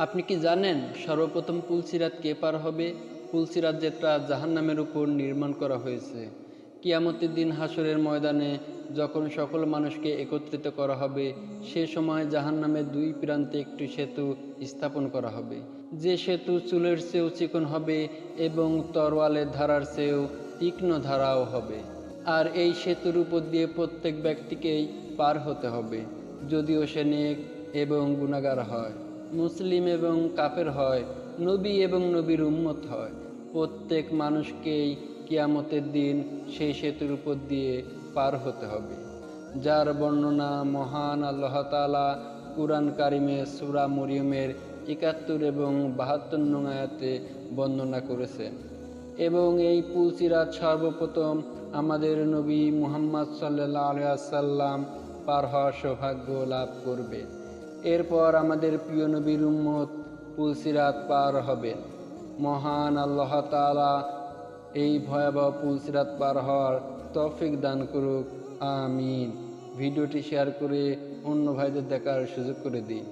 আপনি কি জানেন সর্বপ্রথম পুলসিরাত কে পার হবে? পুলসিরাত যেটা জাহান্নামের উপর নির্মাণ করা হয়েছে। কিয়ামতের দিন হাসরের ময়দানে যখন সকল মানুষকে একত্রিত করা হবে, সে সময় জাহান্নামের দুই প্রান্তে একটি সেতু স্থাপন করা হবে। যে সেতু চুলের চেয়েও চিকন হবে এবং তরোয়ালের ধারার চেয়েও তীক্ষ্ণ ধারাও হবে। আর এই সেতুর উপর দিয়ে প্রত্যেক ব্যক্তিকেই পার হতে হবে, যদিও সে নেক এবং গুনাহগার হয়, মুসলিম এবং কাফের হয়, নবী এবং নবীর উম্মত হয়। প্রত্যেক মানুষকেই কিয়ামতের দিন সেই সেতুর উপর দিয়ে পার হতে হবে, যার বর্ণনা মহান আল্লাহ তাআলা কুরআন কারিমে সূরা মরিয়মের ৭১ এবং ৭২ নং আয়াতে বর্ণনা করেছেন। এবং এই পুলসিরাত সর্বপ্রথম আমাদের নবী মুহাম্মদ সাল্লাল্লাহু আলাইহি ওয়াসাল্লাম পার হওয়ার সৌভাগ্য লাভ করবে। এরপর আমাদের প্রিয় নবীর উম্মত পুলসিরাত পার হবেন। মহান আল্লাহ তাআলা এই ভয়াবহ পুলসিরাত পার হওয়ার তৌফিক দান করুক, আমিন। ভিডিওটি শেয়ার করে অন্য ভাইদের দেখার সুযোগ করে দিন।